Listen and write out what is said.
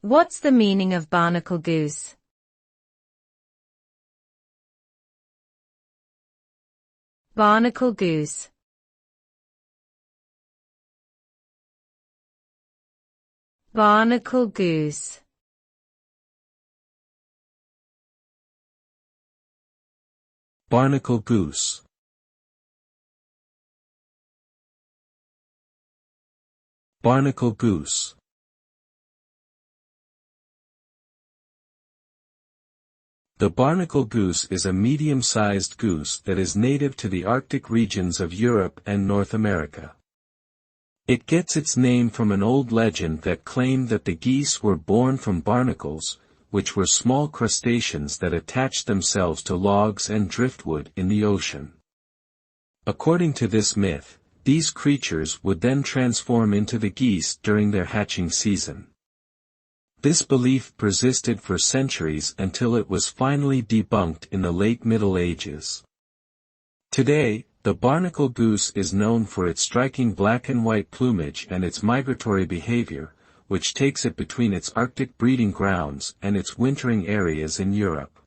What's the meaning of barnacle goose? Barnacle goose. Barnacle goose. Barnacle goose. Barnacle goose. The barnacle goose is a medium-sized goose that is native to the Arctic regions of Europe and North America. It gets its name from an old legend that claimed that the geese were born from barnacles, which were small crustaceans that attached themselves to logs and driftwood in the ocean. According to this myth, these creatures would then transform into the geese during their hatching season. This belief persisted for centuries until it was finally debunked in the late Middle Ages. Today, the barnacle goose is known for its striking black and white plumage and its migratory behavior, which takes it between its Arctic breeding grounds and its wintering areas in Europe.